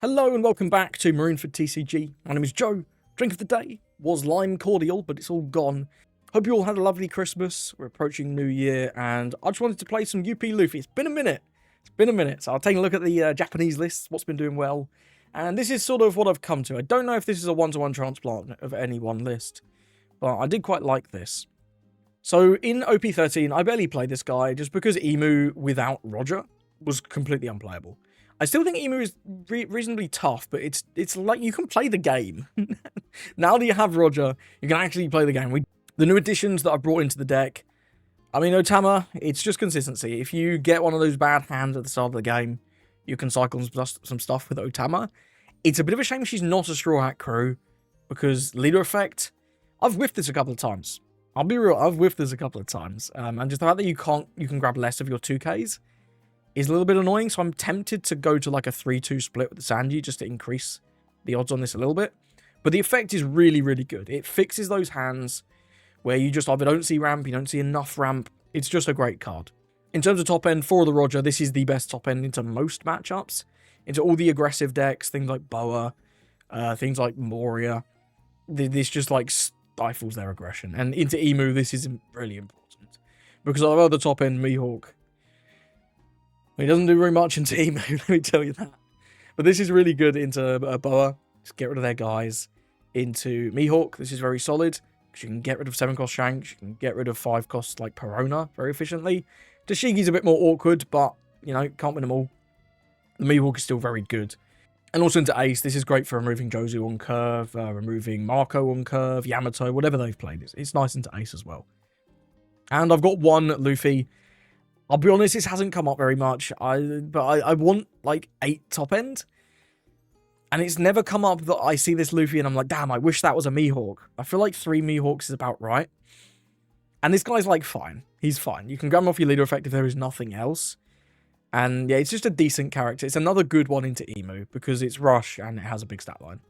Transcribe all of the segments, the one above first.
Hello and welcome back to Marineford TCG. My name is Joe. Drink of the day was lime cordial, but it's all gone. Hope you all had a lovely Christmas. We're approaching New Year, and I just wanted to play some UP Luffy. It's been a minute. So I'll take a look at the Japanese lists, what's been doing well. And this is sort of what I've come to. I don't know if this is a one-to-one transplant of any one list, but I did quite like this. So in OP13, I barely played this guy just because Emu without Roger was completely unplayable. I still think Emu is reasonably tough, but it's like you can play the game. Now that you have Roger, you can actually play the game. The new additions that I've brought into the deck, I mean, Tama, it's just consistency. If you get one of those bad hands at the start of the game, you can cycle some stuff with Otama. It's a bit of a shame she's not a Straw Hat Crew, because leader effect, I've whiffed this a couple of times. I'll be real, I've whiffed this a couple of times. And just the fact that you can grab less of your 2Ks is a little bit annoying, so I'm tempted to go to like a 3-2 split with the Sanji just to increase the odds on this a little bit. But the effect is really, really good. It fixes those hands where you just either don't see ramp, you don't see enough ramp. It's just a great card. In terms of top end, for the Roger, this is the best top end into most matchups. Into all the aggressive decks, things like Boa, things like Moria. This just like stifles their aggression. And into Emu, this is really important. Because although the top end Mihawk, he doesn't do very much into Emu, let me tell you that. But this is really good into Boa. Just get rid of their guys. Into Mihawk, this is very solid. Because you can get rid of 7-cost Shanks. You can get rid of 5-cost like Perona very efficiently. Tashigi's a bit more awkward, but, you know, can't win them all. The Mihawk is still very good. And also into Ace, this is great for removing Jozu on curve, removing Marco on curve, Yamato, whatever they've played. It's nice into Ace as well. And I've got one Luffy. I'll be honest, this hasn't come up very much, but I want, like, 8 top end. And it's never come up that I see this Luffy and I'm like, damn, I wish that was a Mihawk. I feel like 3 Mihawks is about right. And this guy's, like, fine. He's fine. You can grab him off your leader effect if there is nothing else. And, yeah, it's just a decent character. It's another good one into Emu, because it's Rush and it has a big stat line.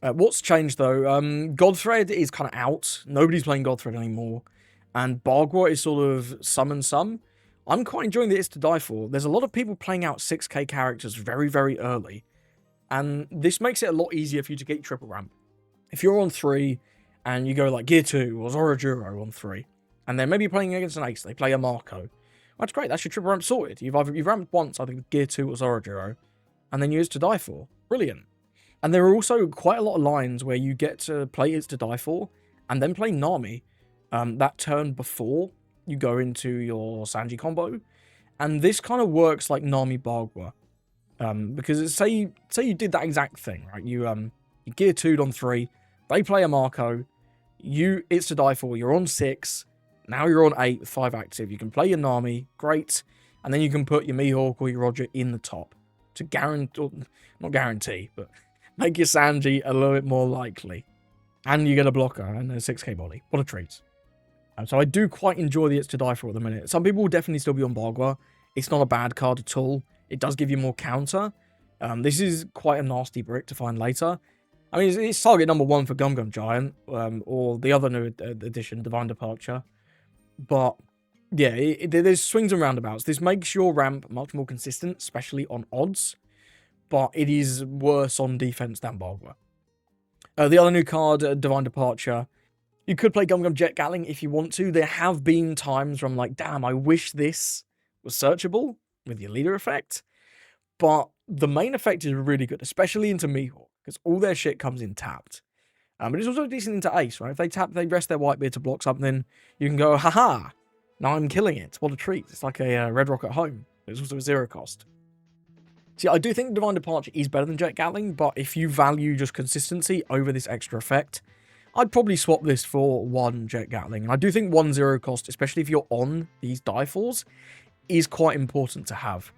What's changed, though? Godthread is kind of out. Nobody's playing Godthread anymore. And Bargwa is sort of some and some. I'm quite enjoying the It's to Die For. There's a lot of people playing out 6k characters very, very early. And this makes it a lot easier for you to get triple ramp. If you're on 3 and you go like Gear 2 or Zorajuro on 3, and then maybe you're playing against an Ace, they play a Marco. That's great, that's your triple ramp sorted. You've ramped once, I think with Gear 2 or Zorajuro, and then you It's to Die For. Brilliant. And there are also quite a lot of lines where you get to play It's to Die For, and then play Nami that turn before you go into your Sanji combo, and this kind of works like Nami Bargwa, because say you did that exact thing, right? You Gear 2'd on 3, they play a Marco, It's to Die For, you're on 6, now you're on 8 with 5 active, you can play your Nami, great, and then you can put your Mihawk or your Roger in the top to not guarantee, but make your Sanji a little bit more likely, and you get a blocker and a 6k body. What a treat. So I do quite enjoy the It's to Die For at the minute. Some people will definitely still be on Bargwa. It's not a bad card at all. It does give you more counter. This is quite a nasty brick to find later. I mean, it's target number 1 for Gum Gum Giant, or the other new addition, Divine Departure. But, yeah, there's swings and roundabouts. This makes your ramp much more consistent, especially on odds. But it is worse on defense than Bargwa. The other new card, Divine Departure. You could play Gum Gum Jet Gatling if you want to. There have been times where I'm like, damn, I wish this was searchable with your leader effect. But the main effect is really good, especially into Mihawk, because all their shit comes in tapped. But it's also decent into Ace, right? If they tap, they rest their Whitebeard to block something, you can go, haha, now I'm killing it. What a treat. It's like a Red Rock at home. It's also a 0 cost. See, I do think Divine Departure is better than Jet Gatling, but if you value just consistency over this extra effect, I'd probably swap this for 1 Jet Gatling. And I do think 1 0 cost, especially if you're on these die falls, is quite important to have.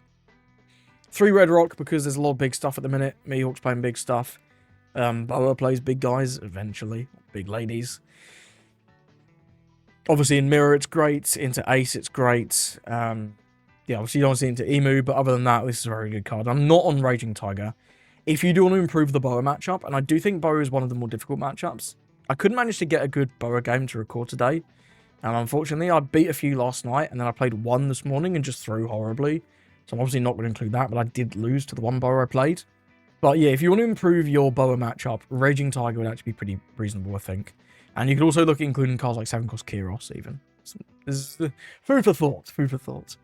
3 Red Rock, because there's a lot of big stuff at the minute. Mihawk's playing big stuff. Boa plays big guys, eventually. Big ladies. Obviously, in Mirror, it's great. Into Ace, it's great. Yeah, obviously, you don't see it into Emu, but other than that, this is a very good card. I'm not on Raging Tiger. If you do want to improve the Boa matchup, and I do think Boa is one of the more difficult matchups, I couldn't manage to get a good Boa game to record today. And unfortunately, I beat a few last night, and then I played 1 this morning and just threw horribly. So I'm obviously not going to include that, but I did lose to the 1 Boa I played. But yeah, if you want to improve your Boa matchup, Raging Tiger would actually be pretty reasonable, I think. And you could also look at including cards like 7-cost Kyros, even. This is food for thought, food for thought.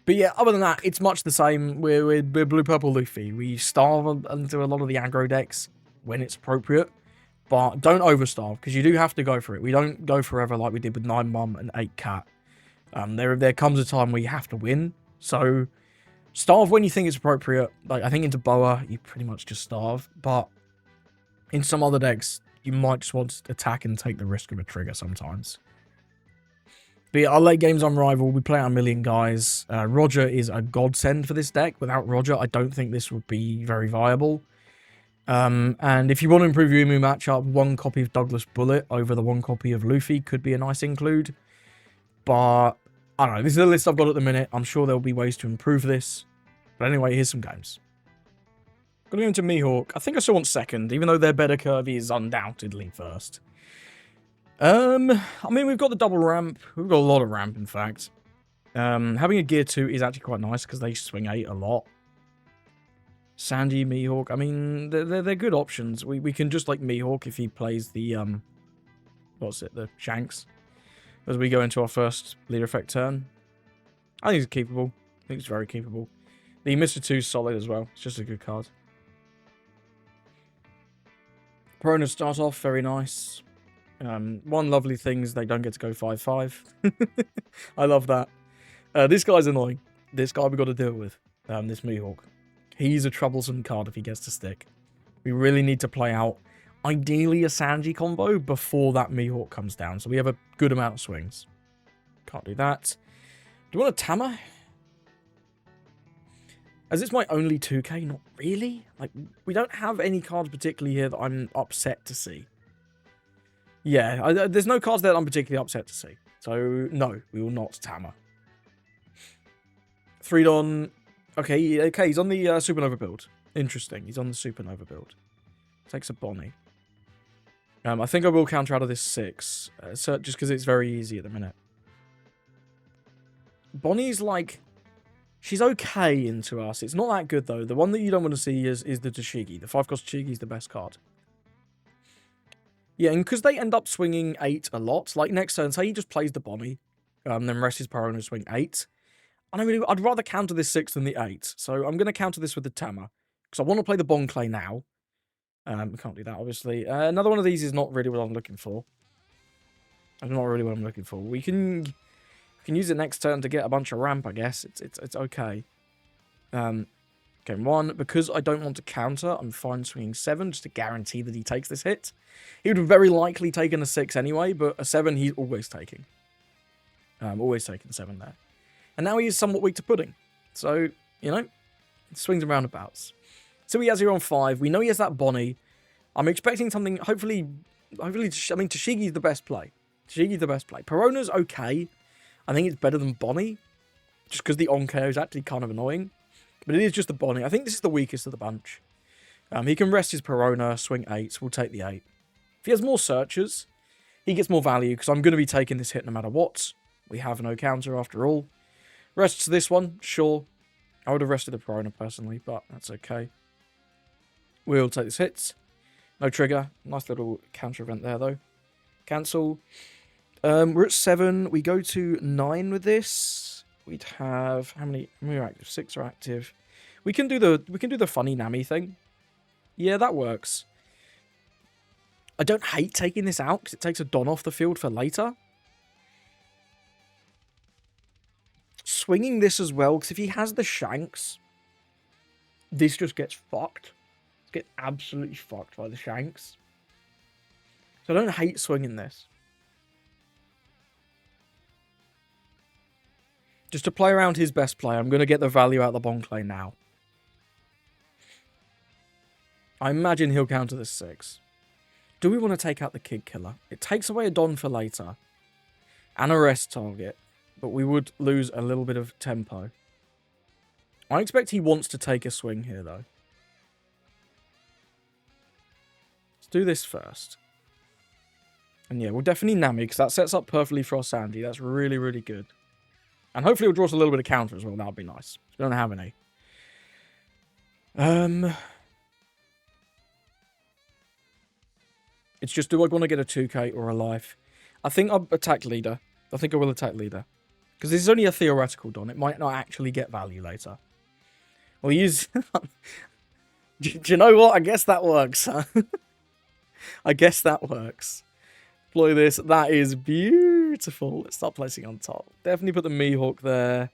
But yeah, other than that, it's much the same. We're blue-purple Luffy. We starve into a lot of the aggro decks when it's appropriate. But don't overstarve, because you do have to go for it. We don't go forever like we did with 9 Mum and 8 Cat. There comes a time where you have to win. So starve when you think it's appropriate. Like, I think into Boa, you pretty much just starve. But in some other decks, you might just want to attack and take the risk of a trigger sometimes. But yeah, our late game's unrivaled. We play out a million guys. Roger is a godsend for this deck. Without Roger, I don't think this would be very viable. And if you want to improve your Emu matchup, 1 copy of Douglas Bullet over the 1 copy of Luffy could be a nice include. But, I don't know, this is the list I've got at the minute. I'm sure there'll be ways to improve this. But anyway, here's some games. Gonna go into Mihawk. I think I still want second, even though their better curve is undoubtedly first. I mean, we've got the double ramp. We've got a lot of ramp, in fact. Having a gear 2 is actually quite nice, because they swing 8 a lot. Sandy, Mihawk, I mean, they're good options. We can just like Mihawk if he plays the, what's it, the Shanks. As we go into our first leader effect turn. I think it's keepable. I think it's very keepable. The Mr. 2 is solid as well. It's just a good card. Perona start off, very nice. One lovely thing is they don't get to go 5-5. I love that. This guy's annoying. This guy we got to deal with. This Mihawk. He's a troublesome card if he gets to stick. We really need to play out, ideally, a Sanji combo before that Mihawk comes down. So we have a good amount of swings. Can't do that. Do you want a Tama? As it's my only 2k, not really. Like, we don't have any cards particularly here that I'm upset to see. Yeah, there's no cards that I'm particularly upset to see. So, no, we will not Tama. 3 Don. Okay, he's on the Supernova build. Interesting, he's on the Supernova build. Takes a Bonnie. I think I will counter out of this 6. So just because it's very easy at the minute. Bonnie's like... She's okay into us. It's not that good, though. The one that you don't want to see is the Tashigi. The 5-cost Tashigi is the best card. Yeah, and because they end up swinging 8 a lot, like next turn, say he just plays the Bonnie, then rests his Perona swing 8. I'd rather counter this 6 than the 8. So I'm going to counter this with the Tama. Because I want to play the Bon Clay now. We can't do that, obviously. Another one of these is not really what I'm looking for. That's not really what I'm looking for. We can use it next turn to get a bunch of ramp, I guess. It's okay. Game 1. Because I don't want to counter, I'm fine swinging 7 just to guarantee that he takes this hit. He would have very likely taken a 6 anyway, but a 7 he's always taking. Always taking 7 there. And now he is somewhat weak to pudding. So, you know, swings and roundabouts. So he has here on 5. We know he has that Bonnie. I'm expecting something, hopefully, I mean, Tashigi's the best play. Tashigi's the best play. Perona's okay. I think it's better than Bonnie. Just because the on-KO is actually kind of annoying. But it is just the Bonnie. I think this is the weakest of the bunch. He can rest his Perona, swing 8. We'll take the 8. If he has more searchers, he gets more value. Because I'm going to be taking this hit no matter what. We have no counter after all. Rests this one, sure. I would have rested the Perona personally, but that's okay. We'll take this hit. No trigger. Nice little counter event there, though. Cancel. We're at 7. We go to 9 with this. We'd have how many are active? 6 are active. We can do the funny Nami thing. Yeah, that works. I don't hate taking this out because it takes a Don off the field for later. Swinging this as well, because if he has the Shanks, this just gets fucked. Get absolutely fucked by the Shanks. So I don't hate swinging this. Just to play around his best play, I'm going to get the value out of the Bon Clay now. I imagine he'll counter this 6. Do we want to take out the Kid Killer? It takes away a Don for later. And a rest target. But we would lose a little bit of tempo. I expect he wants to take a swing here, though. Let's do this first. And yeah, we'll definitely Nami, because that sets up perfectly for our Sandy. That's really, really good. And hopefully we'll draw us a little bit of counter as well. That would be nice. We don't have any. It's just, do I want to get a 2k or a life? I think I'll attack leader. I think I will attack leader. Because this is only a theoretical Don. It might not actually get value later. We'll use... do you know what? I guess that works, huh? I guess that works. Deploy this. That is beautiful. Let's start placing on top. Definitely put the Mihawk there.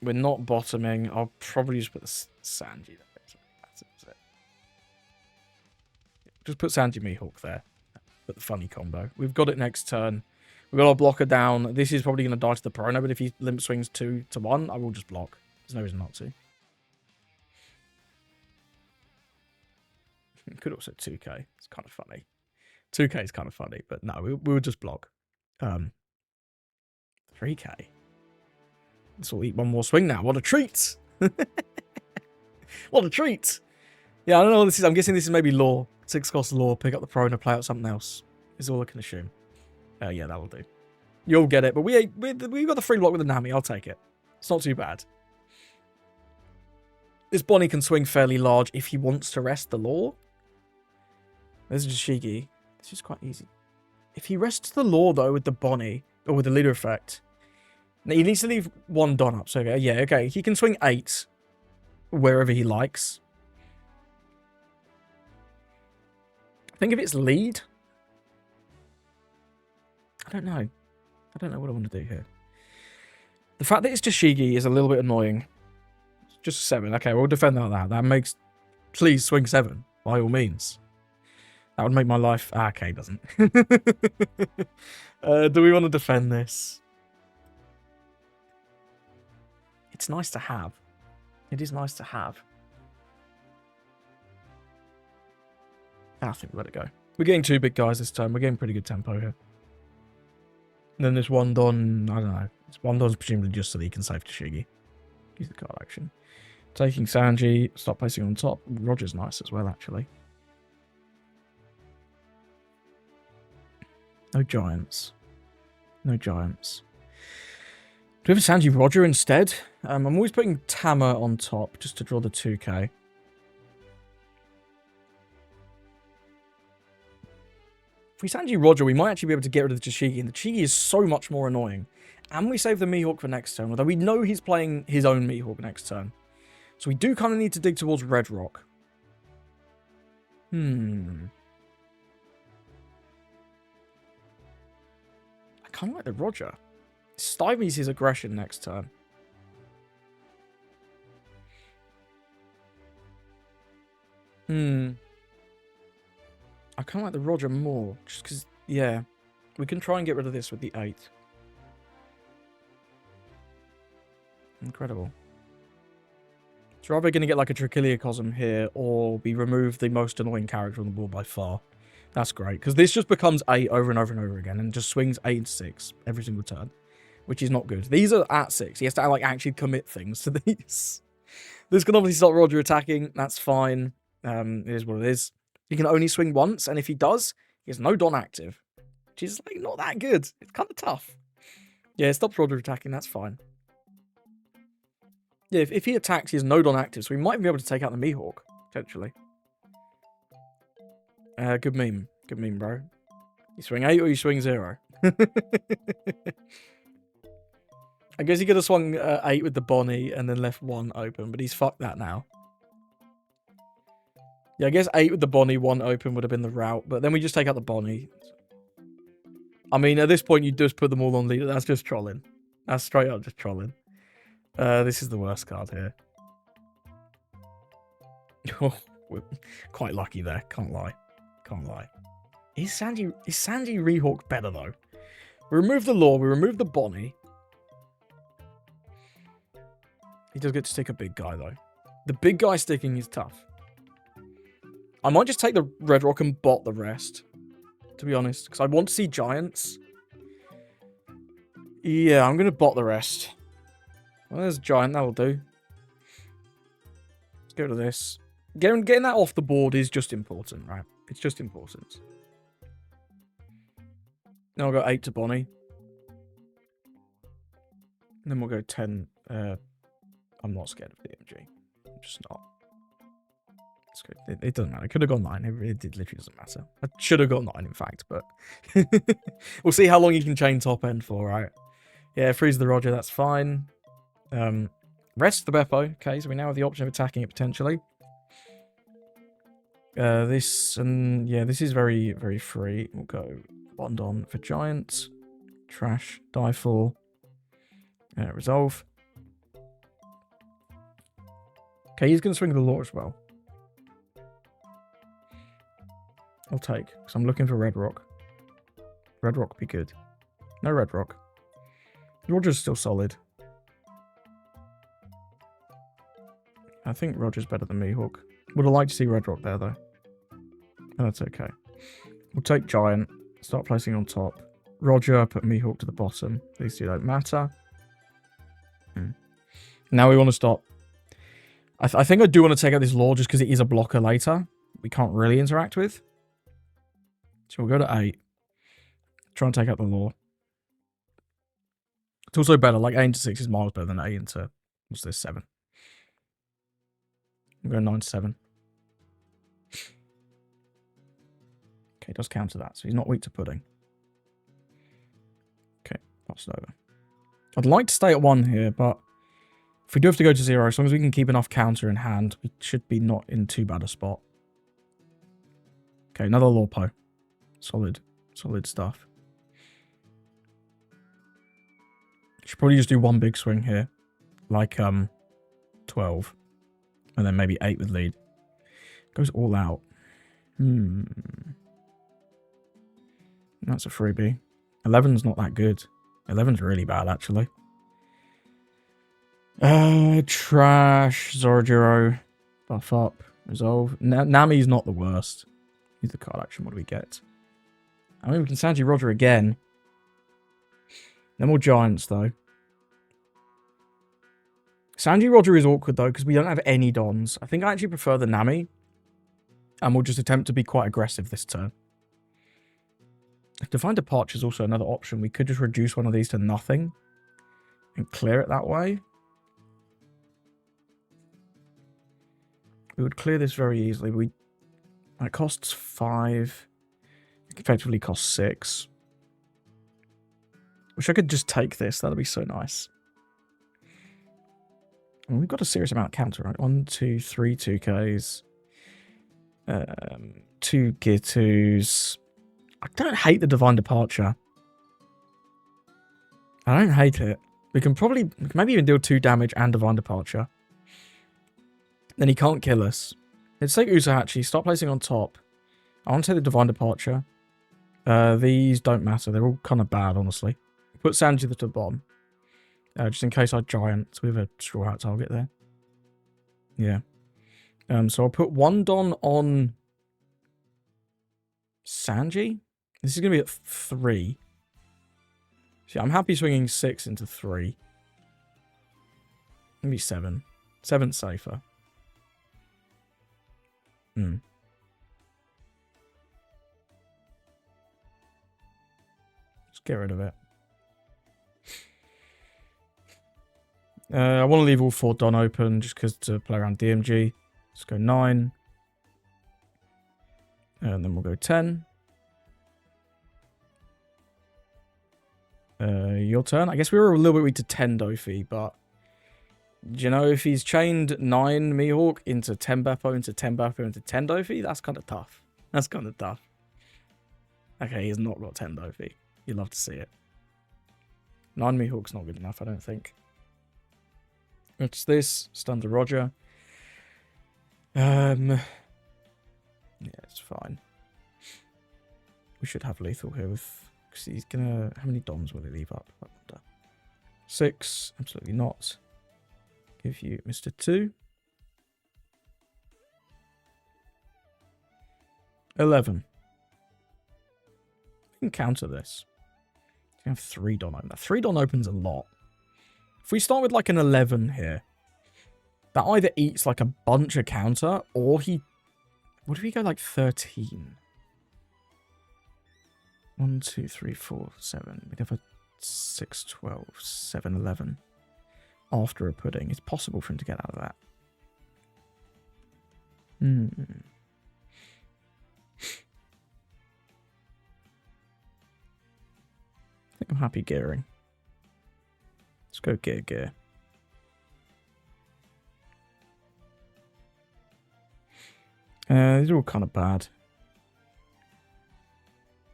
We're not bottoming. I'll probably just put the Sanji there. That's it. Just put Sanji Mihawk there. Put the funny combo. We've got it next turn. We've got our blocker down. This is probably going to die to the Prono, but if he limp swings 2 to 1, I will just block. There's no reason not to. Could also 2k. It's kind of funny. 2k is kind of funny, but no, we would just block. 3k. This will eat one more swing now. What a treat! What a treat! Yeah, I don't know what this is. I'm guessing this is maybe lore. 6 cost lore. Pick up the Prono, play out something else. Is all I can assume. Yeah, that'll do. You'll get it, but we got the free block with the Nami. I'll take it. It's not too bad. This Bonnie can swing fairly large if he wants to rest the lore. There's Jashigi. This is quite easy. If he rests the lore, though, with the Bonnie, or with the leader effect, he needs to leave 1 Don up. So, yeah, okay. He can swing 8 wherever he likes. I think if it's lead... I don't know. I don't know what I want to do here. The fact that it's Jashigi is a little bit annoying. Just 7. Okay, we'll defend that. That makes... Please swing 7, by all means. That would make my life... Ah, okay, it doesn't. Do we want to defend this? It's nice to have. It is nice to have. I think we let it go. We're getting 2 big guys this time. We're getting pretty good tempo here. And then this 1 Don, I don't know. This 1 Don's presumably just so that he can save Tashigi. Use the card action. Taking Sanji, stop placing on top. Roger's nice as well, actually. No giants. No giants. Do we have a Sanji Roger instead? I'm always putting Tama on top just to draw the 2k. If we Sanji Roger, we might actually be able to get rid of the Tashigi, and the Tashigi is so much more annoying. And we save the Mihawk for next turn, although we know he's playing his own Mihawk next turn. So we do kind of need to dig towards Red Rock. I kind of like the Roger. Stymies his aggression next turn. I kind of like the Roger more, just because, yeah, we can try and get rid of this with the 8. Incredible. So we're either going to get like a Trichiliacosm here, or we remove the most annoying character on the board by far. That's great, because this just becomes 8 over and over and over again, and just swings 8 and 6 every single turn, which is not good. These are at 6. He has to like actually commit things to these. This can obviously stop Roger attacking. That's fine. It is what it is. He can only swing once, and if he does, he has no Don active, which is like not that good. It's kind of tough. Yeah, it stops Roger attacking. That's fine. Yeah, if he attacks, he has no Don active, so we might be able to take out the Mihawk, potentially. Good meme. Good meme, bro. You swing 8 or you swing 0? I guess he could have swung 8 with the Bonnie and then left 1 open, but he's fucked that now. Yeah, I guess 8 with the Bonnie, 1 open would have been the route, but then we just take out the Bonnie. I mean, at this point, you just put them all on leader. That's just trolling. That's straight up just trolling. This is the worst card here. Oh, we're quite lucky there. Can't lie. Can't lie. Is Sanji Rehawk better, though? We remove the Law. We remove the Bonnie. He does get to stick a big guy, though. The big guy sticking is tough. I might just take the Red Rock and bot the rest, to be honest, because I want to see Giants. Yeah, I'm going to bot the rest. Well, there's a Giant. That'll do. Let's get rid of this. Getting that off the board is just important, right? It's just important. Then I'll go 8 to Bonnie. And then we'll go 10. I'm not scared of the MG. I'm just not. It doesn't matter. It could have gone 9. It literally doesn't matter. I should have got 9, in fact, but we'll see how long you can chain top end for, right? Yeah, freeze the Roger, that's fine. Rest the Beppo. Okay, so we now have the option of attacking it potentially. This is very, very free. We'll go Bondon for Giant. Trash, Dieful. Resolve. Okay, he's going to swing the law as well. I'll take, because I'm looking for Red Rock. Red Rock would be good. No Red Rock. Roger's still solid. I think Roger's better than Mihawk. Would have liked to see Red Rock there, though. Oh, that's okay. We'll take Giant. Start placing on top. Roger, put Mihawk to the bottom. These two don't matter. Now we want to stop. I think I do want to take out this law just because it is a blocker later. We can't really interact with. So we'll go to 8. Try and take out the law. It's also better. Like 8 into 6 is miles better than 8 into, what's this, 7. We'll go 9 to 7. Okay, does counter that. So he's not weak to pudding. Okay, passed over. I'd like to stay at 1 here, but if we do have to go to 0, as long as we can keep enough counter in hand, we should be not in too bad a spot. Okay, another Lawpo. Solid stuff. Should probably just do one big swing here. Like, 12. And then maybe 8 with lead. Goes all out. That's a freebie. 11's not that good. 11's really bad, actually. Trash. Zorojiro. Buff up. Resolve. Nami's not the worst. Use the card action. What do we get? I mean, we can Sanji Roger again. No more Giants, though. Sanji Roger is awkward, though, because we don't have any Dons. I think I actually prefer the Nami. And we'll just attempt to be quite aggressive this turn. Divine Departure is also another option. We could just reduce one of these to nothing. And clear it that way. We would clear this very easily. It costs 5. It effectively costs 6. Wish I could just take this. That'd be so nice. And we've got a serious amount of counter, right? 1, 2, 3 2Ks. 2 Gear 2s. I don't hate the Divine Departure. I don't hate it. We can maybe even deal 2 damage and Divine Departure. Then he can't kill us. Let's take Usahachi. Start placing on top. I want to take the Divine Departure. These don't matter. They're all kind of bad, honestly. Put Sanji to the bottom. Just in case I Giant. So we have a Straw Hat target there. Yeah. So I'll put 1 Don on Sanji. This is going to be at 3. See, I'm happy swinging 6 into 3. Maybe 7. 7's safer. Just get rid of it. I want to leave all 4 Don open just because to play around DMG. Let's go 9. And then we'll go 10. Your turn. I guess we were a little bit weak to 10 Dofi, but do you know if he's chained 9 Mihawk into 10 Beppo, into 10 Beppo, into 10 Dofi? That's kind of tough. That's kind of tough. Okay, he's not got 10 Dofi. You'd love to see it. 9 Mihawk's not good enough, I don't think. It's this. Stun to Roger. Yeah, it's fine. We should have lethal here with... Because he's gonna... How many Dons will he leave up? I wonder. 6. Absolutely not. Give you Mr. 2. 11. We can counter this. We have 3 Don open. 3 Don opens a lot. If we start with like an 11 here, that either eats like a bunch of counter, or he... What if we go like 13? 1, 2, 3, 4, 7. We'd have a 6, 12, 7, 11. After a pudding. It's possible for him to get out of that. Hmm. I think I'm happy gearing. Let's go gear. These are all kind of bad.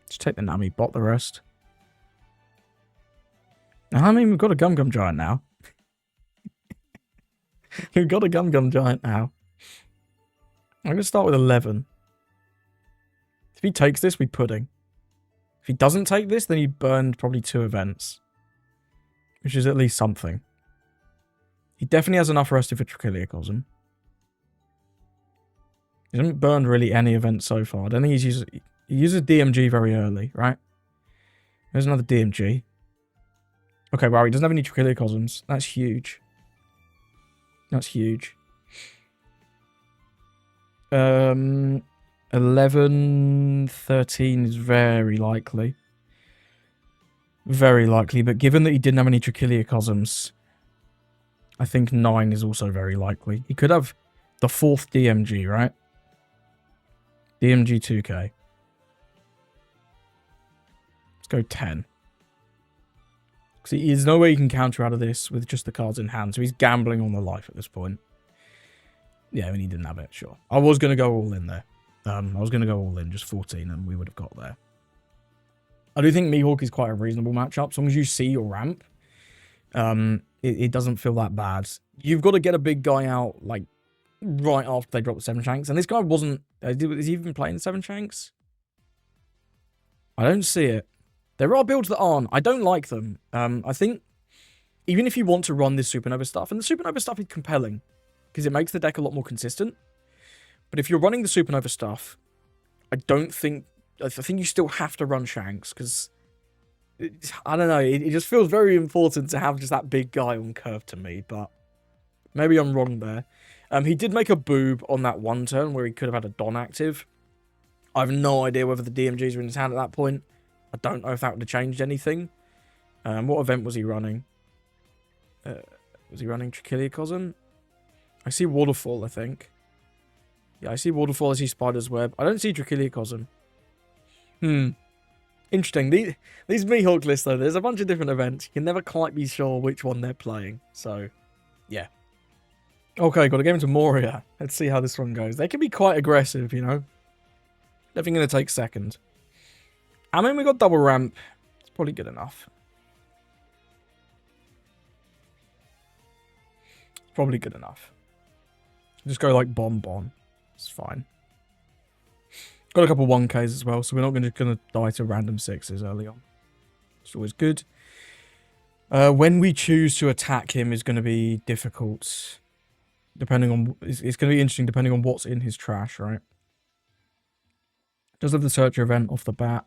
Just take the Nami, bot the rest. I mean, we've got a Gum Giant now. We've got a Gum Giant now. I'm going to start with 11. If he takes this, we pudding. If he doesn't take this, then he burned probably 2 events. Which is at least something. He definitely has enough rested for Trichiliacosm. He hasn't burned really any events so far. I don't think he uses DMG very early, right? There's another DMG. Okay, wow, he doesn't have any Trichiliacosms. That's huge. That's huge. 11, 13 is very likely. Very likely, but given that he didn't have any Trichiliacosms, I think 9 is also very likely. He could have the 4th DMG, right? DMG 2K. Let's go 10. Because there's no way he can counter out of this with just the cards in hand, so he's gambling on the life at this point. Yeah, and he didn't have it, sure. I was going to go all in there. I was going to go all in, just 14, and we would have got there. I do think Mihawk is quite a reasonable matchup. As long as you see your ramp, it doesn't feel that bad. You've got to get a big guy out, like, right after they drop the 7 Shanks. And this guy wasn't... is he even playing the 7 Shanks? I don't see it. There are builds that aren't. I don't like them. I think even if you want to run this Supernova stuff, and the Supernova stuff is compelling, because it makes the deck a lot more consistent. But if you're running the Supernova stuff, I think you still have to run Shanks, because, I don't know, it just feels very important to have just that big guy on curve to me, but maybe I'm wrong there. He did make a boob on that one turn where he could have had a Don active. I have no idea whether the DMGs were in his hand at that point. I don't know if that would have changed anything. What event was he running? Was he running Trichiliacosm? I see Waterfall, I think. Yeah, I see Waterfall, I see Spider's Web. I don't see Trichiliacosm. Interesting. These Mihawk lists, though, there's a bunch of different events. You can never quite be sure which one they're playing. So, yeah. Okay, got to get into Moria. Let's see how this one goes. They can be quite aggressive, you know. Definitely going to take second. I mean, we got double ramp. It's probably good enough. It's probably good enough. Just go like bomb. It's fine. Got a couple 1Ks as well, so we're not going to die to random 6s early on. It's always good. When we choose to attack him is going to be difficult. Depending on... It's going to be interesting depending on what's in his trash, right? Does have the Searcher event off the bat.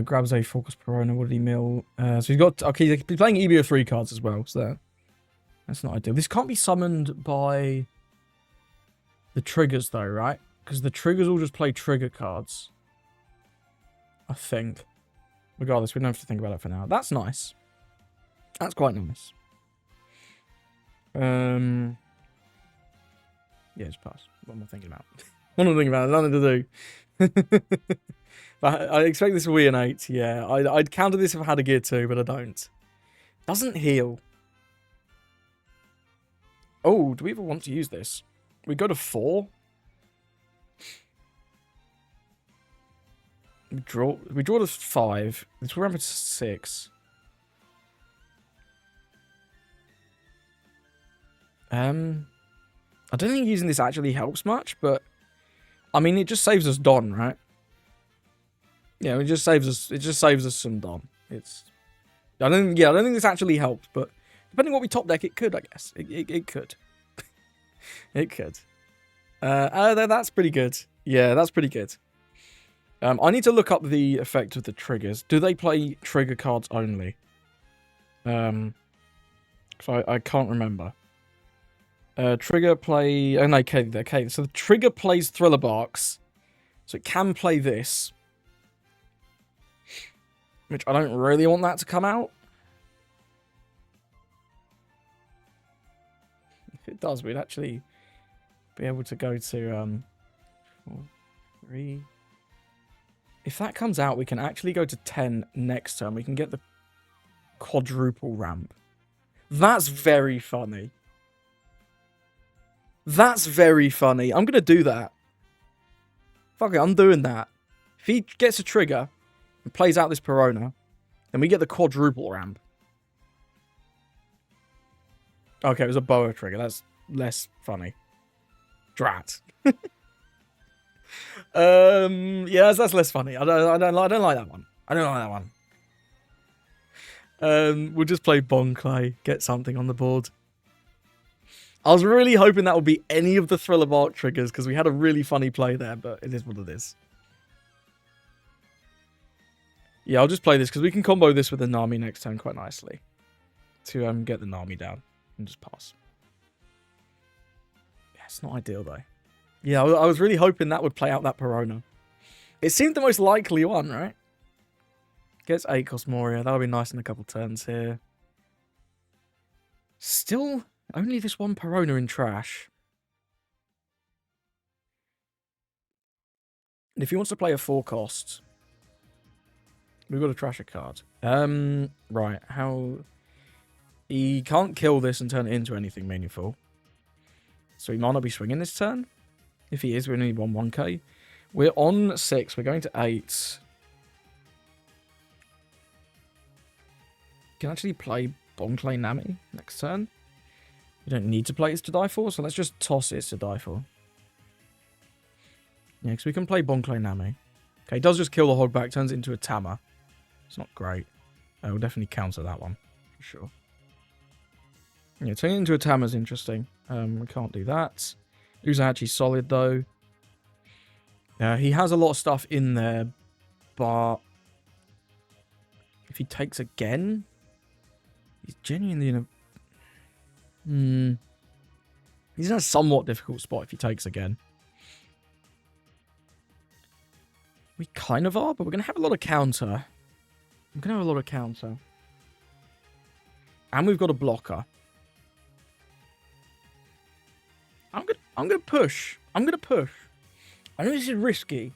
Grabs a Focus Perona, what did he mill? So he's got... Okay, he's playing EBO 3 cards as well, so that's not ideal. This can't be summoned by the triggers, though, right? Because the triggers all just play trigger cards. I think. Regardless, we don't have to think about it for now. That's nice. That's quite nice. Yeah, just pass. What am I thinking about? What am I thinking about? Nothing to do. But I expect this will be an 8. Yeah, I'd counter this if I had a gear 2, but I don't. Doesn't heal. Oh, do we ever want to use this? We go to 4. We draw to 5. Let's ramp it to 6. I don't think using this actually helps much, but I mean, it just saves us Don, right? Yeah, it just saves us some Don. I don't think this actually helps, but depending on what we top deck, it could, I guess. It could. It could. That's pretty good. Yeah, that's pretty good. I need to look up the effect of the triggers. Do they play trigger cards only? So I can't remember. Trigger play... Oh, no, okay. So the trigger plays Thriller Barks. So it can play this. Which I don't really want that to come out. If it does, we'd actually... be able to go to 4, 3. If that comes out, we can actually go to 10 next turn. We can get the quadruple ramp. That's very funny. That's very funny. I'm going to do that. Fuck it, I'm doing that. If he gets a trigger and plays out this Perona, then we get the quadruple ramp. Okay, it was a boa trigger. That's less funny. Drat. Yeah, that's less funny. I don't like that one. I don't like that one. We'll just play Bonclay, get something on the board. I was really hoping that would be any of the Thriller Bark triggers because we had a really funny play there, but it is what it is. Yeah, I'll just play this because we can combo this with the Nami next turn quite nicely to get the Nami down and just pass. Yeah, it's not ideal though. Yeah, I was really hoping that would play out that Perona. It seemed the most likely one, right? Gets 8 cost Moria. That'll be nice in a couple turns here. Still, only this one Perona in trash. And if he wants to play a 4 cost, we've got to trash a card. Right, how... He can't kill this and turn it into anything meaningful. So he might not be swinging this turn. If he is, we only need 1k. We're on 6. We're going to 8. Can actually play Bonclay Nami next turn. You don't need to play it to die for, so let's just toss it to die for. Yeah, because we can play Bonclay Nami. Okay, it does just kill the Hogback, turns it into a Tama. It's not great. We'll definitely counter that one, for sure. Yeah, turning it into a Tama is interesting. We can't do that. Uzahachi's solid, though. He has a lot of stuff in there, but if he takes again, he's genuinely in a... He's in a somewhat difficult spot if he takes again. We kind of are, but we're going to have a lot of counter. I'm going to have a lot of counter. And we've got a blocker. I'm gonna push. I'm gonna push. I know this is risky.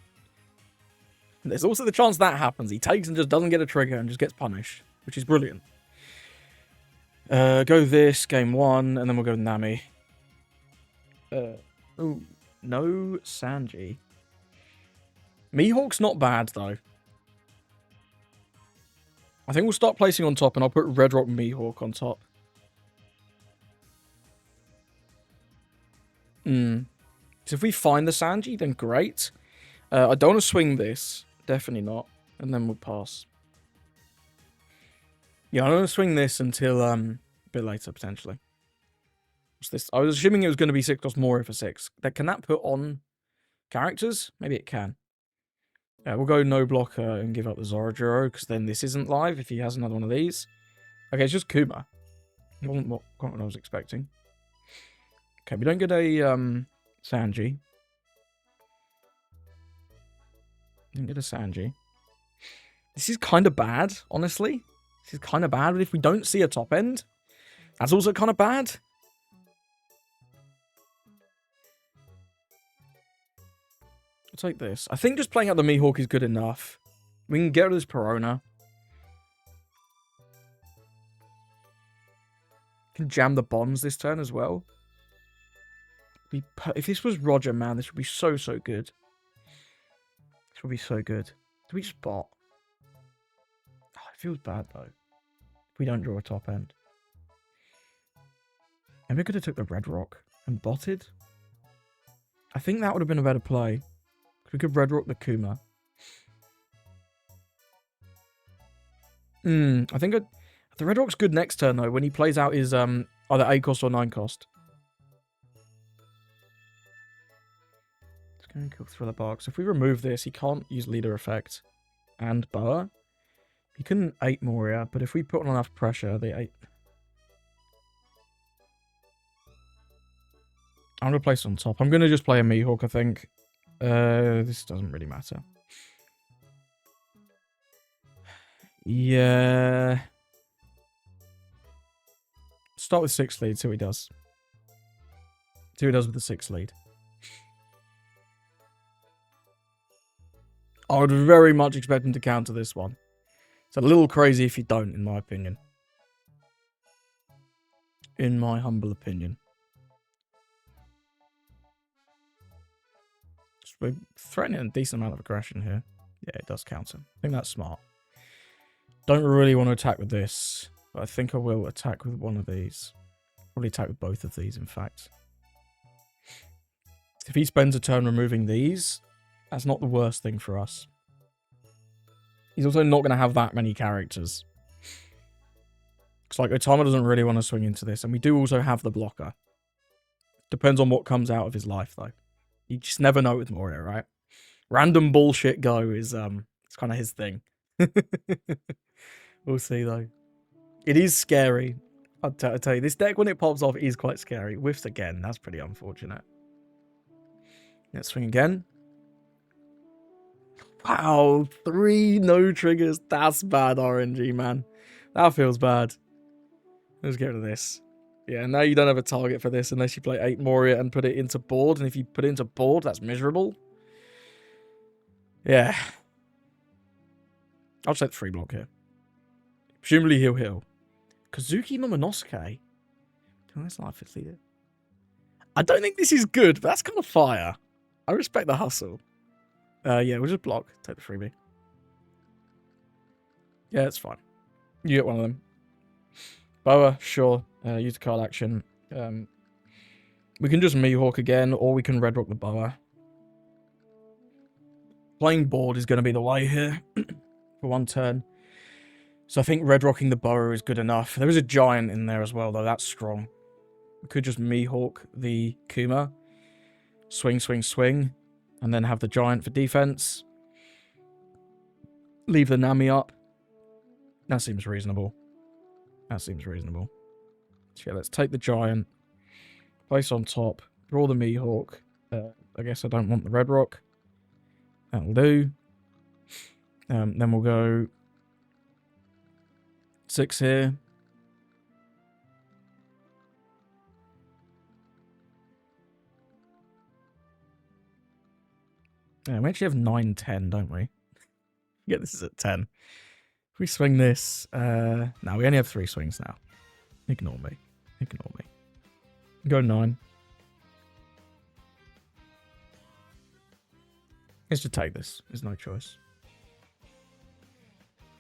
There's also the chance that happens. He takes and just doesn't get a trigger and just gets punished, which is brilliant. Go this, game 1, and then we'll go Nami. Oh, no Sanji. Mihawk's not bad, though. I think we'll start placing on top, and I'll put Red Rock Mihawk on top. So if we find the Sanji, then great. I don't want to swing this. Definitely not. And then we'll pass. Yeah, I don't want to swing this until a bit later, potentially. What's this? I was assuming it was going to be 6 cost Moria for 6. Can that put on characters? Maybe it can. Yeah, we'll go no blocker and give up the Zorojuro, because then this isn't live if he has another one of these. Okay, it's just Kuma. Wasn't what I was expecting. Okay, we don't get a Sanji. Didn't get a Sanji. This is kind of bad, honestly. This is kind of bad, but if we don't see a top end, that's also kind of bad. I'll take this. I think just playing out the Mihawk is good enough. We can get rid of this Perona. Can jam the bonds this turn as well. If this was Roger, man, this would be so, so good. This would be so good. Do we just bot? Oh, it feels bad, though. If we don't draw a top end. And we could have took the Red Rock and botted. I think that would have been a better play. We could Red Rock the Kuma. I think the Red Rock's good next turn, though, when he plays out his either 8 cost or 9 cost. It's going to kill Thriller Bark. So if we remove this, he can't use Leader Effect and Boa. He couldn't 8 Moria, but if we put on enough pressure, they 8. I'm going to place it on top. I'm going to just play a Mihawk, I think. This doesn't really matter. Yeah. Start with 6 lead, see what he does. See what he does with the 6 lead. I would very much expect him to counter this one. It's a little crazy if you don't, in my opinion. In my humble opinion. So we're threatening a decent amount of aggression here. Yeah, it does counter. I think that's smart. Don't really want to attack with this, but I think I will attack with one of these. Probably attack with both of these, in fact. If he spends a turn removing these, that's not the worst thing for us. He's also not going to have that many characters. Because, like, Tama doesn't really want to swing into this, and we do also have the blocker. Depends on what comes out of his life, though. You just never know with Moria, right? Random bullshit go is, it's kind of his thing. We'll see, though. It is scary. I'll tell you, this deck, when it pops off, is quite scary. Whiffs again. That's pretty unfortunate. Let's swing again. Wow, 3 no triggers. That's bad RNG, man. That feels bad. Let's get rid of this. Yeah, now you don't have a target for this unless you play 8 Moria and put it into board. And if you put it into board, that's miserable. Yeah. I'll just let 3 block here. Presumably he'll heal. Kazuki Momonosuke. That's life leader. I don't think this is good, but that's kind of fire. I respect the hustle. Yeah, we'll just block. Take the freebie. Yeah, it's fine. You get one of them. Boa, sure. Use the card action. We can just Mihawk again, or we can red rock the Boa. Playing board is going to be the way here for one turn. So I think red rocking the Boa is good enough. There is a giant in there as well, though. That's strong. We could just Mihawk the Kuma. Swing, swing, swing. And then have the giant for defense. Leave the Nami up. That seems reasonable. That seems reasonable. So yeah, let's take the giant. Place on top. Draw the Mihawk. I guess I don't want the red rock. That'll do. Then we'll go 6 here. Yeah, we actually have 9, 10, don't we? Yeah, this is at 10. If we swing this... no, we only have 3 swings now. Ignore me. Ignore me. Go 9. Let's just take this. There's no choice.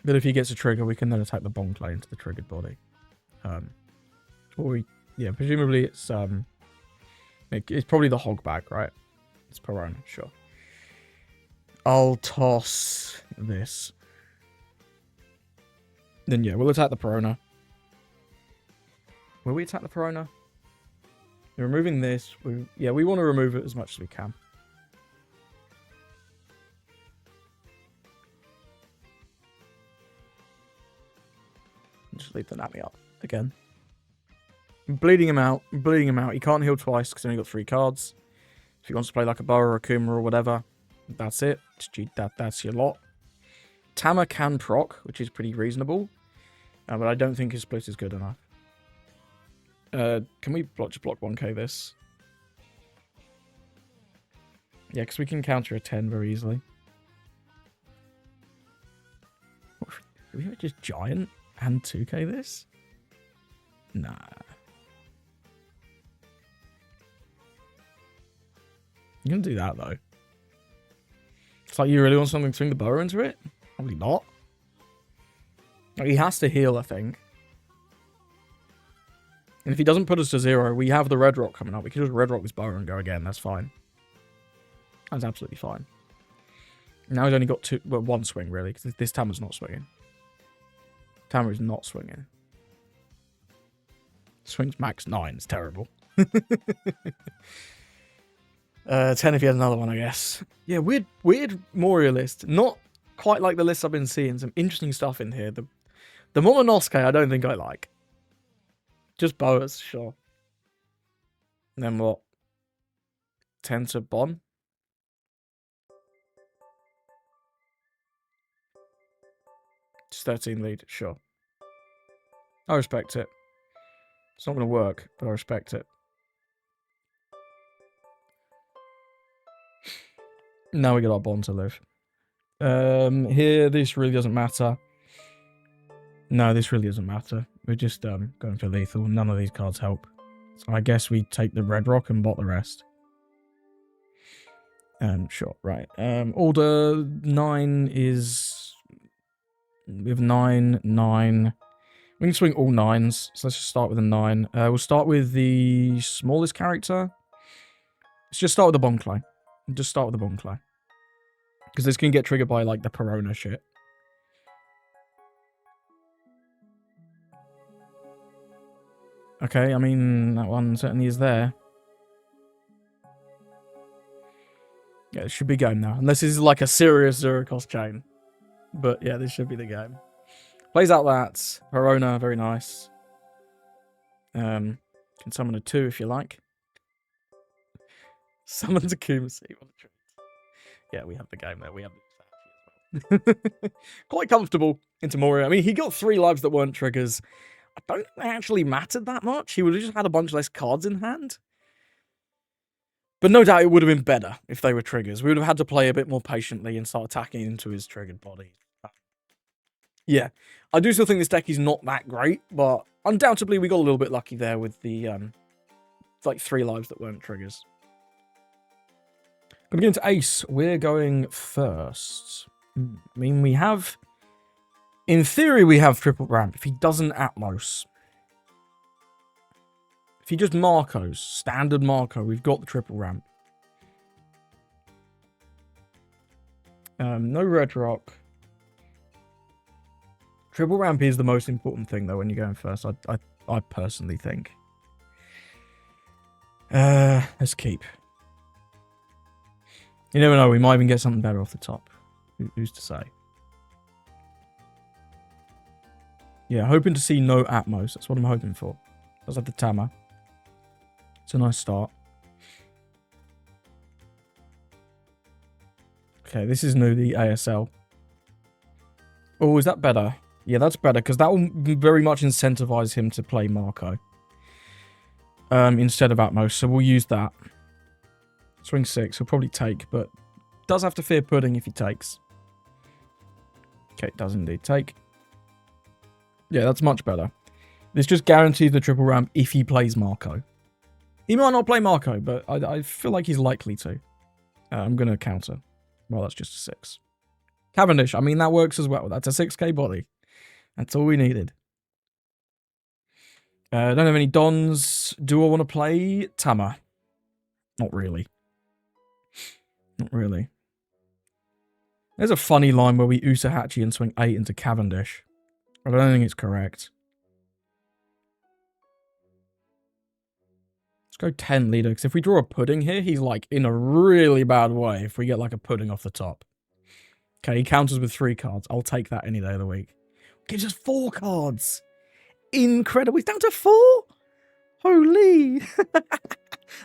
But if he gets a trigger, we can then attack the bomb clay into the triggered body. Yeah, presumably it's probably the hog bag, right? It's Perona, sure. I'll toss this. Then yeah, we'll attack the Perona. Will we attack the Perona? We're removing this. We want to remove it as much as we can. Just leave the Nami up again. I'm bleeding him out. I'm bleeding him out. He can't heal twice because he's only got 3 cards. If he wants to play like a Boa or a Kuma or whatever, that's it. That's your lot. Tama can proc, which is pretty reasonable. But I don't think his split is good enough. Can we just block 1k this? Yeah, because we can counter a 10 very easily. Do we just giant and 2k this? Nah. You can do that, though. It's like, you really want something to swing the Boa into it? Probably not. Like, he has to heal, I think. And if he doesn't put us to 0, we have the red rock coming up. We can just red rock this Boa and go again. That's fine. That's absolutely fine. Now he's only got 1 swing, really, because this Tama's not swinging. Tama is not swinging. Swings max 9. It's terrible. 10 if he has another one, I guess. Yeah, weird Moria list. Not quite like the list I've been seeing. Some interesting stuff in here. The Momonosuke I don't think I like. Just Boas, sure. And then what? 10 to Bon? Just 13 lead, sure. I respect it. It's not going to work, but I respect it. Now we got our Bon to live. Here, this really doesn't matter. No, this really doesn't matter. We're just going for lethal. None of these cards help. So I guess we take the red rock and bot the rest. Sure, right. Order 9 is... We have 9, 9. We can swing all 9s, so let's just start with a 9. We'll start with the smallest character. Let's just start with the Bonclay. Just start with the Bonclay. Because this can get triggered by, like, the Perona shit. Okay, I mean, that one certainly is there. Yeah, it should be game now. Unless this is like a serious zero-cost chain. But yeah, this should be the game. Plays out that. Perona, very nice. Can summon a 2 if you like. Summon to Kumasi. Yeah, we have the game there. We have the quite comfortable into Moria. I mean, he got 3 lives that weren't triggers. I don't think they actually mattered that much. He would have just had a bunch less cards in hand. But no doubt it would have been better if they were triggers. We would have had to play a bit more patiently and start attacking into his triggered body. Yeah, I do still think this deck is not that great, but undoubtedly we got a little bit lucky there with the like 3 lives that weren't triggers. Gonna get into Ace. We're going first. I mean, we have... In theory, we have triple ramp. If he doesn't Atmos. If he just Marcos, standard Marco, we've got the triple ramp. No red rock. Triple ramp is the most important thing, though, when you're going first. I personally think. Let's keep. You never know. We might even get something better off the top. Who's to say? Yeah, hoping to see no Atmos. That's what I'm hoping for. Does have the Tama. It's a nice start. Okay, this is new, the ASL. Oh, is that better? Yeah, that's better, because that will very much incentivize him to play Marco. Instead of Atmos, so we'll use that. Swing 6, he'll probably take, but does have to fear pudding if he takes. Okay, it does indeed take. Yeah, that's much better. This just guarantees the triple ramp if he plays Marco. He might not play Marco, but I feel like he's likely to. I'm going to counter. Well, that's just a 6. Cavendish, I mean, that works as well. That's a 6k body. That's all we needed. Don't have any Dons. Do I want to play Tama? Not really. Not really. There's a funny line where we Usahachi and swing 8 into Cavendish. I don't think it's correct. Let's go 10 leader, because if we draw a pudding here, he's like in a really bad way if we get like a pudding off the top. Okay, he counters with 3 cards. I'll take that any day of the week. Gives us 4 cards. Incredible. He's down to 4? Holy.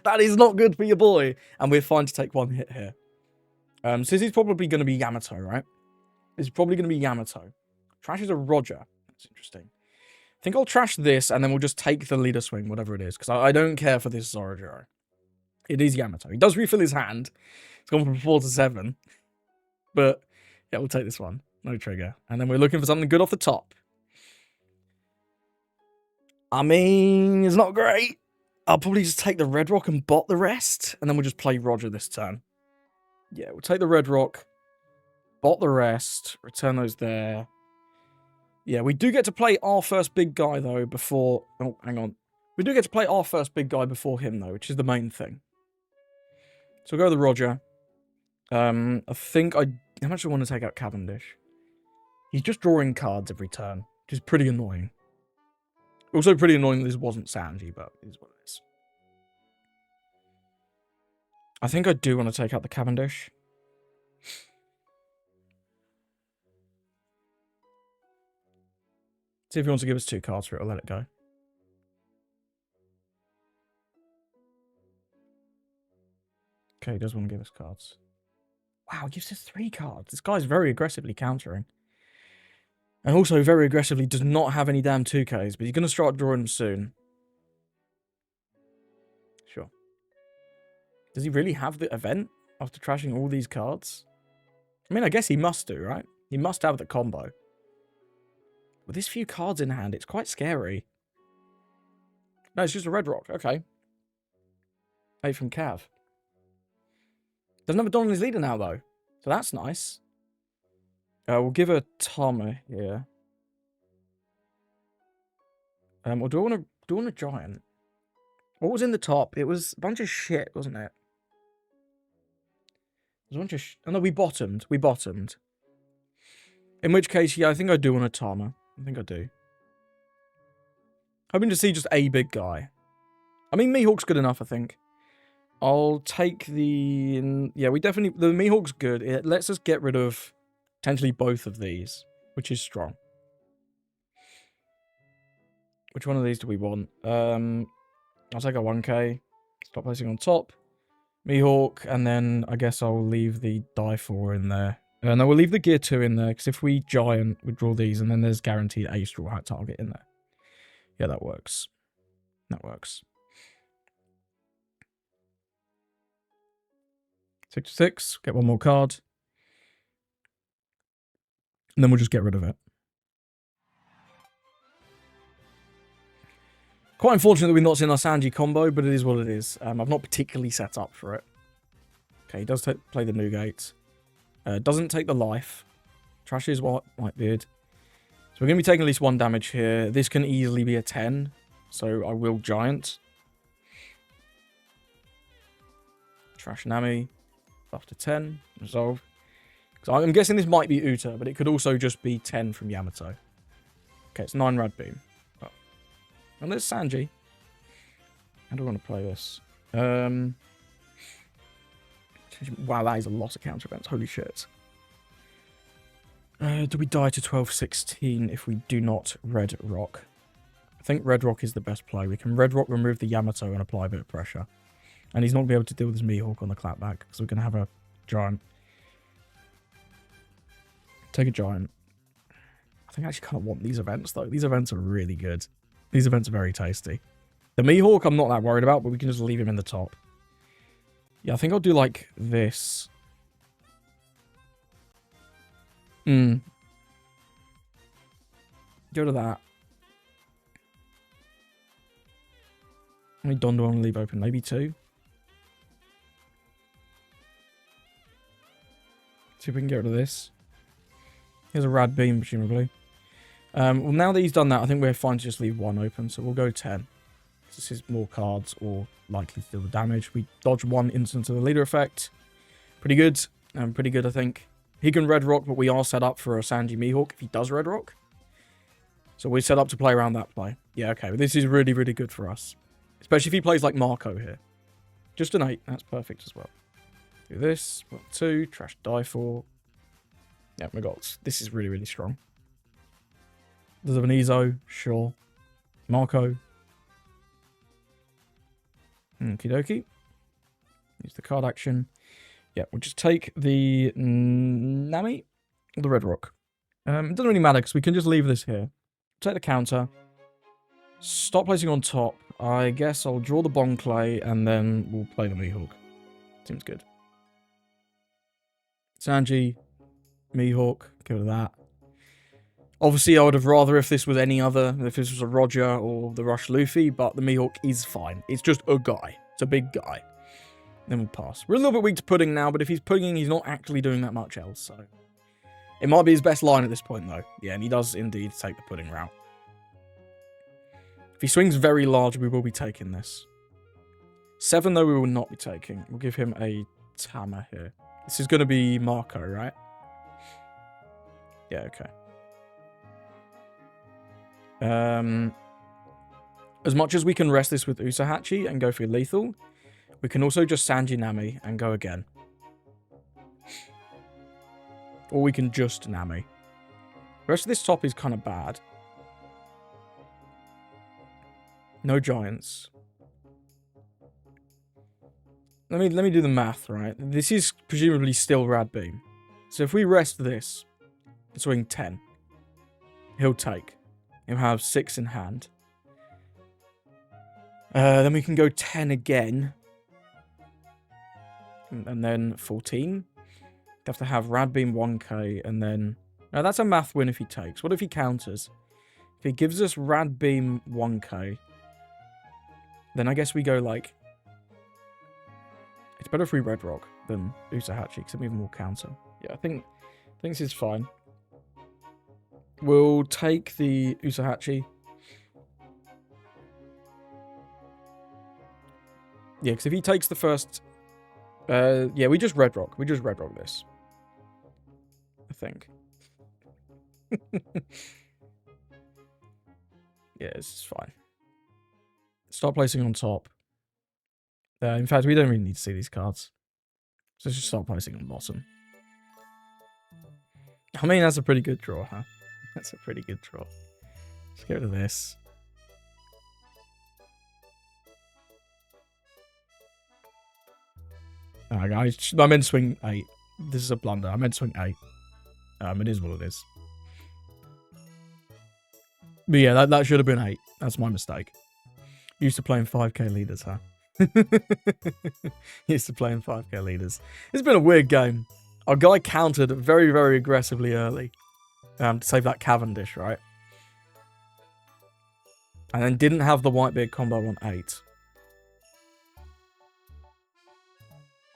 That is not good for your boy. And we're fine to take 1 hit here. So this is probably going to be Yamato, right? This is probably going to be Yamato. Trash is a Roger. That's interesting. I think I'll trash this, and then we'll just take the leader swing, whatever it is, because I don't care for this Zorojiro. It is Yamato. He does refill his hand. It's gone from 4 to 7. But, yeah, we'll take this one. No trigger. And then we're looking for something good off the top. I mean, it's not great. I'll probably just take the red rock and bot the rest, and then we'll just play Roger this turn. Yeah, we'll take the red rock, bot the rest, return those there. Yeah, we do get to play our first big guy, though, before... Oh, hang on. We do get to play our first big guy before him, though, which is the main thing. So we'll go with the Roger. I think I actually want to take out Cavendish. He's just drawing cards every turn, which is pretty annoying. Also pretty annoying that this wasn't Sanji, but it is what it is. I think I do want to take out the Cavendish. See if he wants to give us 2 cards for it, I'll let it go. Okay, he does want to give us cards. Wow, he gives us 3 cards. This guy's very aggressively countering. And also very aggressively does not have any damn 2Ks, but he's going to start drawing them soon. Sure. Does he really have the event after trashing all these cards? I mean, I guess he must do, right? He must have the combo. With this few cards in hand, it's quite scary. No, it's just a red rock. Okay. 8 from Cav. Doesn't have a Don in his leader now, though. So that's nice. We'll give a Tama here. Or do I want a giant? What was in the top? It was a bunch of shit, wasn't it? It was a bunch of oh, no, we bottomed. We bottomed. In which case, yeah, I think I do want a Tama. I think I do. Hoping to see just a big guy. I mean, Mihawk's good enough, I think. I'll take the... Yeah, we definitely... The Mihawk's good. It lets us get rid of potentially both of these, which is strong. Which one of these do we want? I'll take a 1k. Stop placing on top. Mihawk, and then I guess I'll leave the die 4 in there. No, we'll leave the gear 2 in there, because if we giant, we draw these, and then there's guaranteed a straw hat target in there. Yeah, that works. That works. 6 to 6, get one more card. And then we'll just get rid of it. Quite unfortunate that we've not seen our Sanji combo, but it is what it is. I've not particularly set up for it. Okay, he does play the Newgate. Doesn't take the life. Trashes Whitebeard. So we're going to be taking at least 1 damage here. This can easily be a 10. So I will giant. Trash Nami. Buff to 10. Resolve. So I'm guessing this might be Uta, but it could also just be 10 from Yamato. Okay, it's 9 Rad Beam. Oh. And there's Sanji. How do I want to play this? Wow, that is a lot of counter events. Holy shit. Do we die to 12-16 if we do not Red Rock? I think Red Rock is the best play. We can Red Rock, remove the Yamato, and apply a bit of pressure. And he's not going to be able to deal with his Mihawk on the clapback, because we're going to have a giant. Take a giant. I think I actually kind of want these events, though. These events are really good. These events are very tasty. The Mihawk I'm not that worried about, but we can just leave him in the top. Yeah, I think I'll do like this. Go to that. How many Don do I want to leave open? Maybe 2? See if we can get rid of this. Here's a Rad Beam, presumably. Well, now that he's done that, I think we're fine to just leave 1 open. So we'll go 10. This is more cards or likely to deal the damage. We dodge 1 instance of the leader effect. Pretty good. Pretty good, I think. He can Red Rock, but we are set up for a Sanji Mihawk if he does Red Rock. So we're set up to play around that play. Yeah, okay. But this is really, really good for us. Especially if he plays like Marco here. Just an 8. That's perfect as well. Do this. 2. Trash die 4. Yeah, my goals. This is really, really strong. Does have an Ezo? Sure. Marco. Okie dokie. Use the card action. Yeah, we'll just take the Nami or the Red Rock. It doesn't really matter because we can just leave this here. Take the counter. Stop placing on top. I guess I'll draw the Bon Clay and then we'll play the Mihawk. Seems good. Sanji, Mihawk, go to that. Obviously, I would have rather if this was any other, if this was a Roger or the Rush Luffy, but the Mihawk is fine. It's just a guy. It's a big guy. Then we'll pass. We're a little bit weak to pudding now, but if he's pudding, he's not actually doing that much else, so... It might be his best line at this point, though. Yeah, and he does indeed take the pudding route. If he swings very large, we will be taking this. 7, though, we will not be taking. We'll give him a Tama here. This is going to be Marco, right? Yeah, okay. As much as we can rest this with Usahachi and go for lethal, we can also just Sanji Nami and go again. Or we can just Nami. The rest of this top is kind of bad. No giants. Let me do the math, right? This is presumably still Rad Beam. So if we rest this, swing 10, he'll take. He'll have 6 in hand. Then we can go 10 again. And then 14. have to have Rad Beam 1k and then... Now, that's a math win if he takes. What if he counters? If he gives us Rad Beam 1k, then I guess we go like... It's better if we Red Rock than Usahachi, because it even more counter. Yeah, I think this is fine. We'll take the Usahachi. Yeah, because if he takes the first... yeah, we just Red Rock. We just Red Rock this. I think. Yeah, this is fine. Start placing on top. In fact, we don't really need to see these cards. So let's just start placing on bottom. I mean, that's a pretty good draw, huh? That's a pretty good draw. Let's get rid of this. Guys, I meant to swing 8. This is a blunder. I meant to swing 8. It is what it is. But yeah, that should have been 8. That's my mistake. Used to playing 5k leaders, huh? Used to playing 5k leaders. It's been a weird game. Our guy countered very, very aggressively early. To save that Cavendish, right? And then didn't have the Whitebeard combo on 8.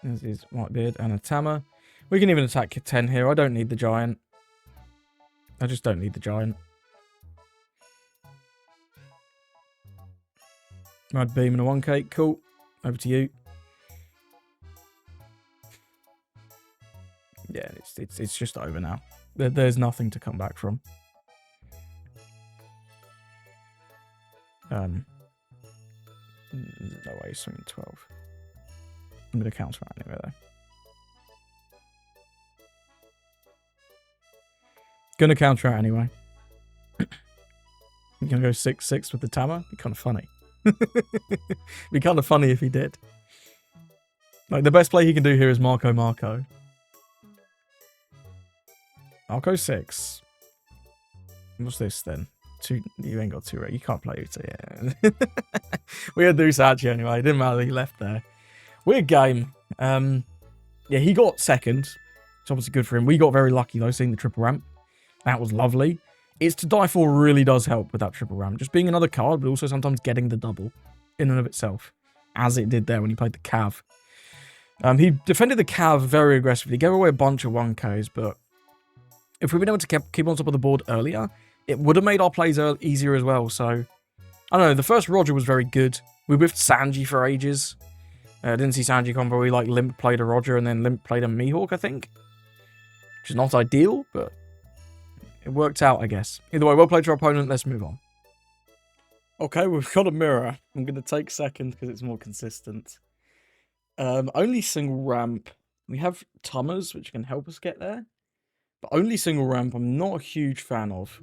There's his Whitebeard and a Tama. We can even attack 10 here. I don't need the Giant. I just don't need the Giant. Mad Beam and a 1k. Cool. Over to you. Yeah, it's just over now. There's nothing to come back from. No way, swinging 12. I'm going to counter out anyway, though. Going to counter out anyway. I'm going to go 6-6 with the Tama. Be kind of funny. Be kind of funny if he did. Like, the best play he can do here is Marco. Marco 6. What's this then? 2. You ain't got 2 right. You can't play Uta, yeah. We had Usahachi anyway. It didn't matter that he left there. Weird game. Yeah, he got second. It's obviously good for him. We got very lucky though, seeing the triple ramp. That was lovely. It's to die for really does help with that triple ramp. Just being another card, but also sometimes getting the double in and of itself. As it did there when he played the Cav. He defended the Cav very aggressively. He gave away a bunch of 1Ks, but if we'd been able to keep on top of the board earlier, it would have made our plays easier as well. So, I don't know. The first Roger was very good. We whiffed Sanji for ages. Didn't see Sanji combo. We like Limp played a Roger and then Limp played a Mihawk, I think. Which is not ideal, but it worked out, I guess. Either way, well played to our opponent. Let's move on. Okay, we've got a mirror. I'm going to take second because it's more consistent. Only single ramp. We have Tummers, which can help us get there. But only single ramp, I'm not a huge fan of.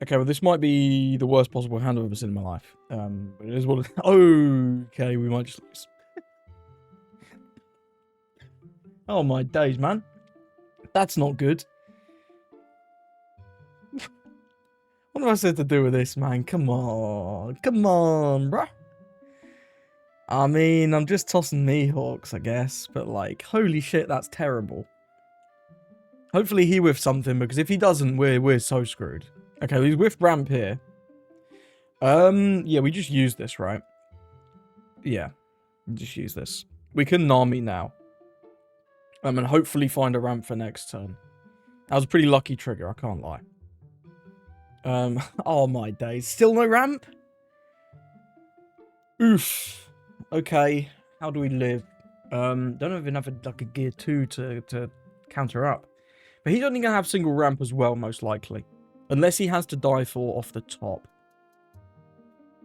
Okay, well, this might be the worst possible hand I've ever seen in my life. But it is what it... Okay, we might just lose. Oh, my days, man. That's not good. What have I said to do with this, man? Come on. Come on, bruh. I mean, I'm just tossing Mihawks, I guess. But, like, holy shit, that's terrible. Hopefully he whiffs something, because if he doesn't, we're so screwed. Okay, he's whiffed ramp here. Yeah, we just use this, right? Yeah, we just use this. We can Nami now. And hopefully find a ramp for next turn. That was a pretty lucky trigger, I can't lie. Oh my days. Still no ramp? Oof. Okay, how do we live? Don't even have like a gear 2 to counter up. But he's only going to have single ramp as well, most likely. Unless he has to die for off the top.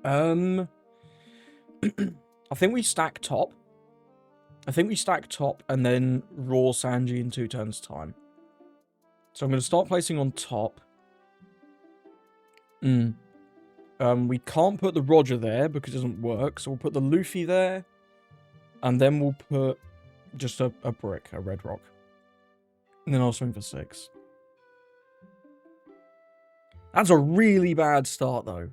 I think we stack top. I think we stack top and then raw Sanji in 2 turns time. So I'm going to start placing on top. We can't put the Roger there because it doesn't work. So we'll put the Luffy there. And then we'll put just a brick, a red rock. And then I'll swing for 6. That's a really bad start, though.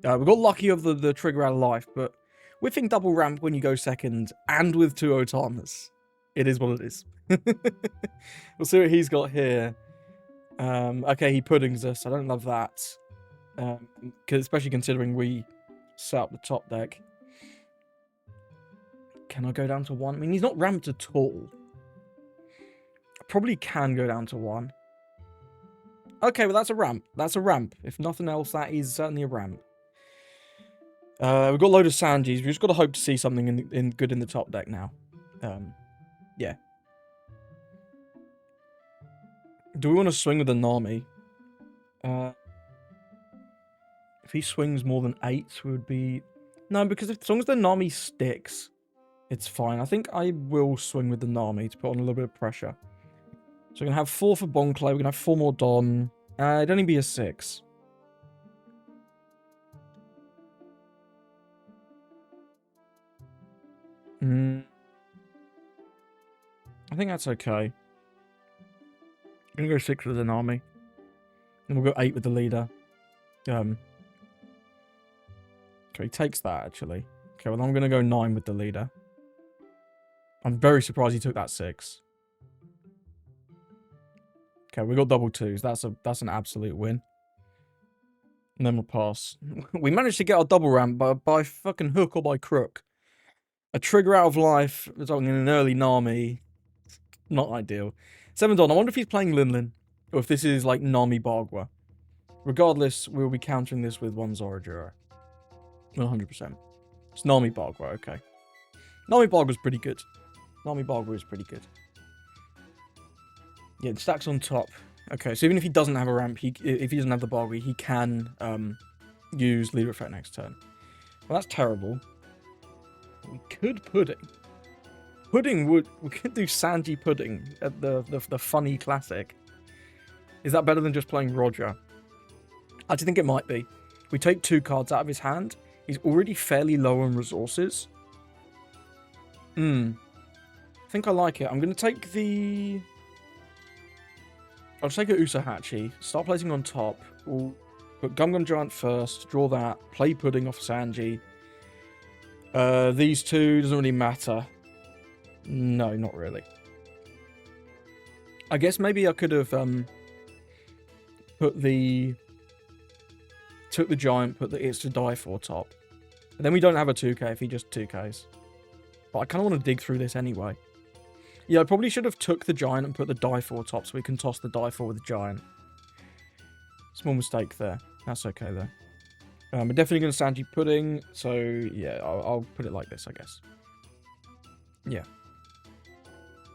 We got lucky of the trigger out of life, but whiffing double ramp when you go second and with 2 Otamas. It is what it is. We'll see what he's got here. Okay, he puddings us. I don't love that. Especially considering we set up the top deck. Can I go down to 1? I mean, he's not ramped at all. I probably can go down to 1. Okay, well, that's a ramp. That's a ramp. If nothing else, that is certainly a ramp. We've got a load of Sanjis. We've just got to hope to see something good in the top deck now. Yeah. Do we want to swing with the Nami? If he swings more than 8, we would be... No, because as long as the Nami sticks, it's fine. I think I will swing with the Nami to put on a little bit of pressure. So we're going to have 4 for Bonclay. We're going to have 4 more Don. It'd only be a 6. I think that's okay. I'm going to go 6 with an army. And we'll go 8 with the leader. Okay, he takes that, actually. Okay, well, I'm going to go 9 with the leader. I'm very surprised he took that 6. Okay, we got double 2s. That's an absolute win. And then we'll pass. We managed to get our double ramp by fucking hook or by crook. A trigger out of life, resulting in an early Nami. Not ideal. 7 Don. I wonder if he's playing Linlin. Or if this is like Nami Bagua. Regardless, we'll be countering this with 1 Zoroduro. 100%. It's Nami Bagua, okay. Nami Bagua's pretty good. Nami Bagua is pretty good. Yeah, the stack's on top. Okay, so even if he doesn't have a ramp, if he doesn't have the Bagua, he can use Leader Effect next turn. Well, that's terrible. We could Pudding. We could do Sanji Pudding at the funny classic. Is that better than just playing Roger? I do think it might be. We take 2 cards out of his hand. He's already fairly low on resources. I think I like it. I'm going to take the... I'll just take a Usahachi. Start placing on top. We'll put Gum Gum Giant first. Draw that. Play Pudding off Sanji. These 2 doesn't really matter. No, not really. I guess maybe I could have took the giant, put the It's to Die for top. And then we don't have a 2k if he just 2ks. But I kind of want to dig through this anyway. Yeah, I probably should have took the giant and put the die 4 top so we can toss the die 4 with the giant. Small mistake there. That's okay though. We're definitely going to Sanji Pudding, so yeah, I'll put it like this, I guess. Yeah.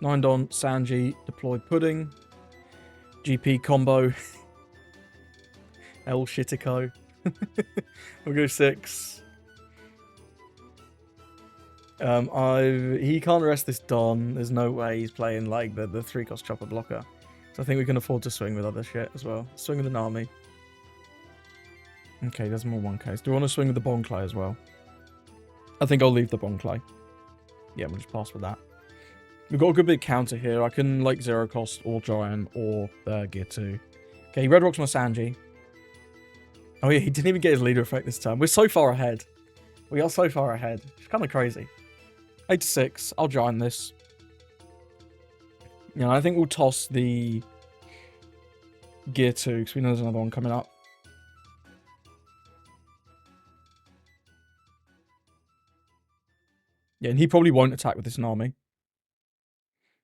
9 Don, Sanji, deploy Pudding. GP combo. El Shitiko. We'll go 6. He can't rest this Don. There's no way he's playing like the 3-cost chopper blocker. So I think we can afford to swing with other shit as well. Swing with an army. Okay, there's more 1Ks. Do we want to swing with the Bonclay as well? I think I'll leave the Bonclay. Yeah, we'll just pass with that. We've got a good bit of counter here. I can like 0 cost or Giant or Gear 2. Okay, he Red Rocks my Sanji. Oh yeah, he didn't even get his leader effect this time. We're so far ahead. We are so far ahead. It's kind of crazy. 8 to 6. I'll Giant this. Yeah, I think we'll toss the Gear 2 because we know there's another one coming up. Yeah, and he probably won't attack with this army.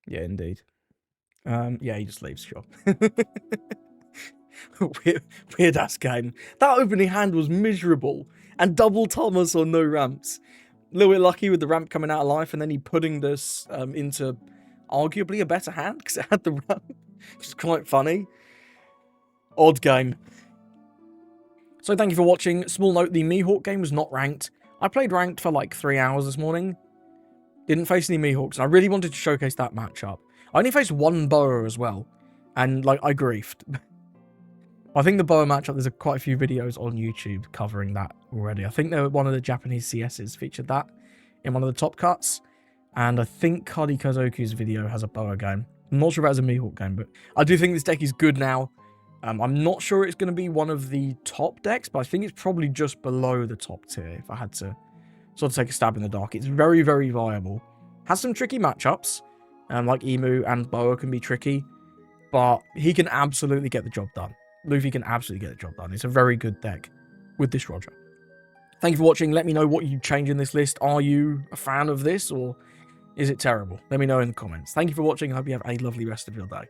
Yeah, indeed. Yeah, he just leaves, sure. Weird ass game. That opening hand was miserable. And double Thomas or no ramps. A little bit lucky with the ramp coming out of life, and then he putting this into arguably a better hand because it had the ramp. Which is quite funny. Odd game. So thank you for watching. Small note, the Mihawk game was not ranked. I played ranked for like 3 hours this morning. Didn't face any Mihawks, and I really wanted to showcase that matchup. I only faced 1 Boa as well, and like I griefed. I think the Boa matchup, there's quite a few videos on YouTube covering that already. I think one of the Japanese CSs featured that in one of the top cuts, and I think Kari Kazoku's video has a Boa game. I'm not sure if it has a Mihawk game, but I do think this deck is good now. I'm not sure it's going to be one of the top decks, but I think it's probably just below the top tier if I had to sort of take a stab in the dark. It's very, very viable. Has some tricky matchups. Like Emu and Boa can be tricky, but he can absolutely get the job done. Luffy can absolutely get the job done. It's a very good deck with this Roger. Thank you for watching. Let me know what you change in this list. Are you a fan of this, or is it terrible? Let me know in the comments. Thank you for watching. I hope you have a lovely rest of your day.